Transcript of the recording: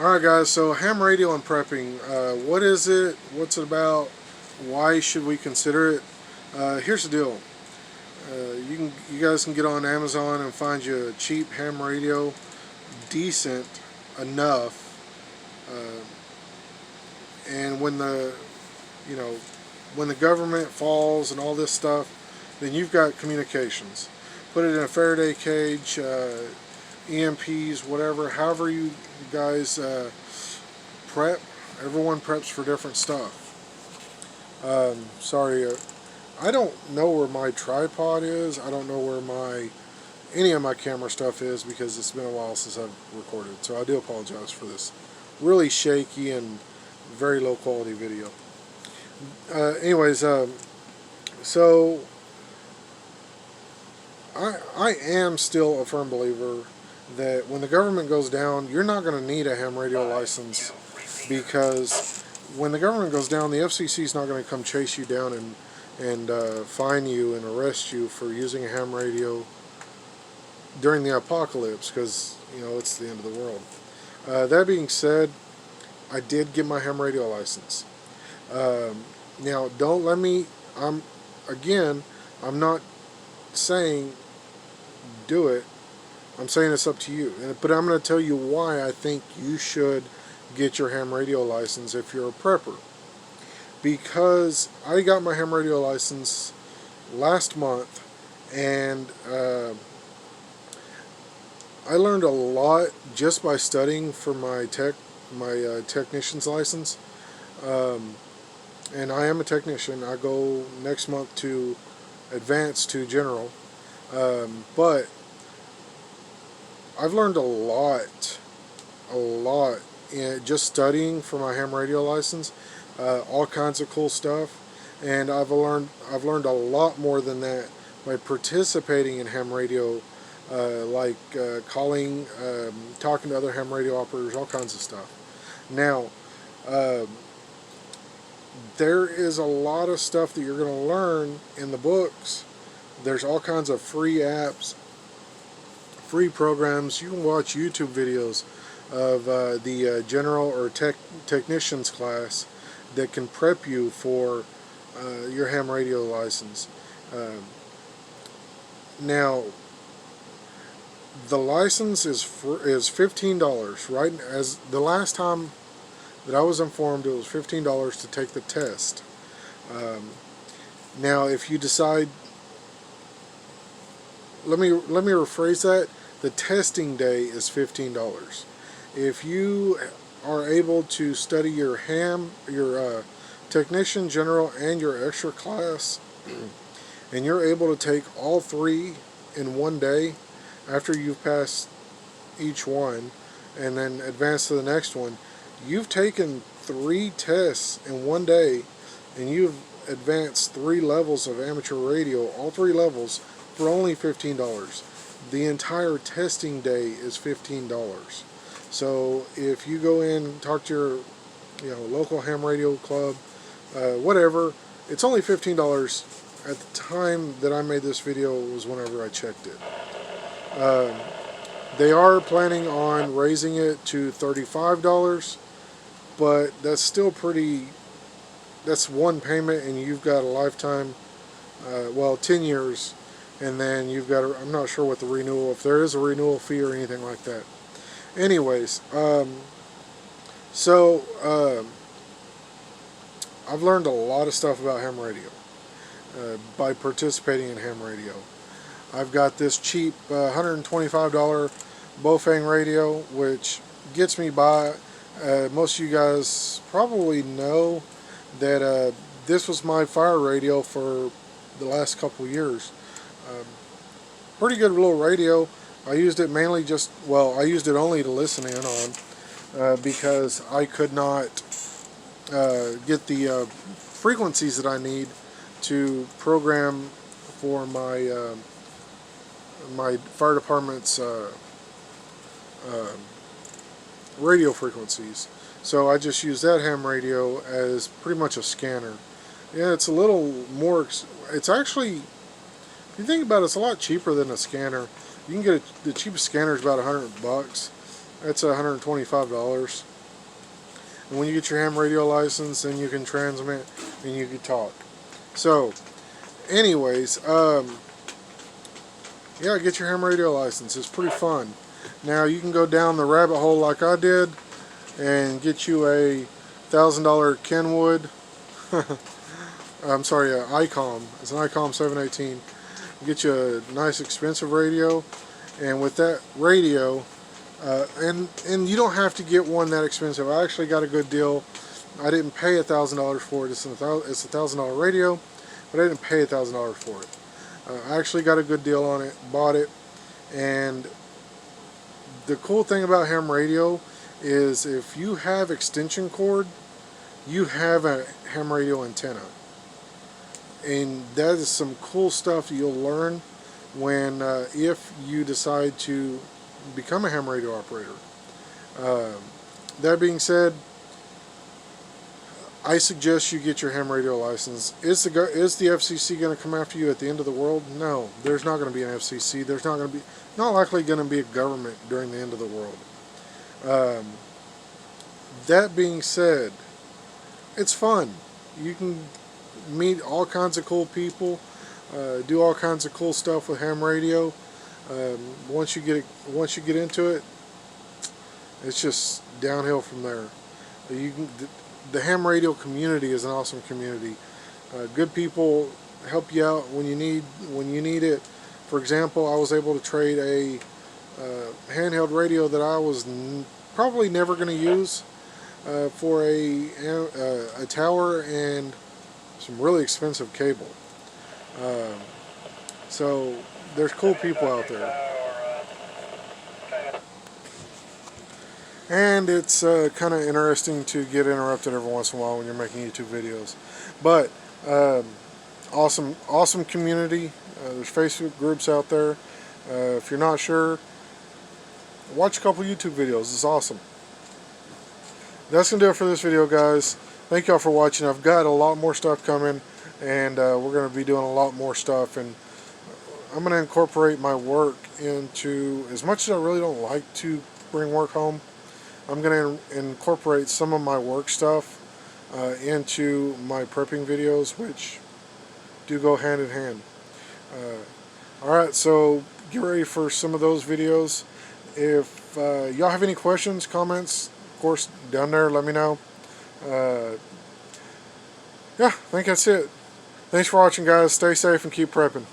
Alright guys, so ham radio and prepping, what is it, what's it about, why should we consider it? Here's the deal, you guys can get on Amazon and find you a cheap ham radio, decent enough, and you know, when the government falls and all this stuff, then you've got communications. Put it in a Faraday cage, EMPs, whatever, however you guys prep. Everyone preps for different stuff. Sorry, I don't know where my tripod is. I don't know where any of my camera stuff is because it's been a while since I've recorded. So I do apologize for this really shaky and very low quality video. Anyways, so I am still a firm believer that when the government goes down, you're not going to need a ham radio license, because when the government goes down, the FCC is not going to come chase you down and fine you and arrest you for using a ham radio during the apocalypse, because it's the end of the world. That being said, I did get my ham radio license. Now, don't let me. I'm not saying do it. I'm saying it's up to you. But I'm going to tell you why I think you should get your ham radio license if you're a prepper. Because I got my ham radio license last month, and I learned a lot just by studying for my technician's license. And I am a technician. I go next month to advanced to general. But I've learned a lot in just studying for my ham radio license. All kinds of cool stuff, and I've learned a lot more than that by participating in ham radio, like calling, talking to other ham radio operators, all kinds of stuff. Now, there is a lot of stuff that you're going to learn in the books. There's all kinds of free apps, free programs. You can watch YouTube videos of the general or technician's class that can prep you for your ham radio license. Now, the license is $15, right? As the last time that I was informed, it was $15 to take the test. Now, if you decide, let me rephrase that. The testing day is $15. If you are able to study your technician, general, and your extra class, and you're able to take all three in one day after you've passed each one and then advance to the next one, you've taken 3 tests in one day, and you've advanced 3 levels of amateur radio, all 3 levels, for only $15. The entire testing day is $15. So if you go in and talk to your local ham radio club, whatever, it's only $15. At the time that I made this video was whenever I checked it. They are planning on raising it to $35, but that's still that's one payment, and you've got a lifetime, 10 years, and then you've got I'm not sure what the renewal, if there is a renewal fee or anything like that. Anyways, I've learned a lot of stuff about ham radio by participating in ham radio. I've got this cheap $125 Bofang radio, which gets me by. Most of you guys probably know that this was my fire radio for the last couple years. Pretty good little radio. I used it mainly I used it only to listen in on, because I could not get the frequencies that I need to program for my my fire department's radio frequencies. So I just use that ham radio as pretty much a scanner. Yeah, it's a little more, it's actually, if you think about it, it's a lot cheaper than a scanner. You can get the cheapest scanner is about $100, That's $125. And when you get your ham radio license, then you can transmit and you can talk. So, anyways, yeah, get your ham radio license. It's pretty fun. Now you can go down the rabbit hole like I did and get you a $1,000 Kenwood. I'm sorry, ICOM. It's an ICOM 718. Get you a nice expensive radio, and with that radio, and you don't have to get one that expensive. I actually got a good deal. I didn't pay $1,000 for it. It's a $1,000 radio, but I didn't pay $1,000 for it. I actually got a good deal on it, bought it, and the cool thing about ham radio is if you have extension cord, you have a ham radio antenna. And that is some cool stuff that you'll learn when if you decide to become a ham radio operator. That being said, I suggest you get your ham radio license. Is the FCC going to come after you at the end of the world? No, there's not going to be an FCC. There's not likely going to be a government during the end of the world. That being said, it's fun. You can meet all kinds of cool people, do all kinds of cool stuff with ham radio. Once you get into it, it's just downhill from there. The ham radio community is an awesome community. Good people help you out when you need it. For example, I was able to trade a handheld radio that I was probably never going to use for a tower and some really expensive cable. So there's cool people out there. And it's kind of interesting to get interrupted every once in a while when you're making YouTube videos. But awesome community. There's Facebook groups out there. If you're not sure, watch a couple YouTube videos. It's awesome. That's going to do it for this video, guys. Thank y'all for watching. I've got a lot more stuff coming, and we're going to be doing a lot more stuff. And I'm going to incorporate my work into, as much as I really don't like to bring work home, I'm going to incorporate some of my work stuff into my prepping videos, which do go hand in hand. Alright, so get ready for some of those videos. If y'all have any questions, comments, of course, down there, let me know. Yeah, I think that's it. Thanks for watching, guys. Stay safe and keep prepping.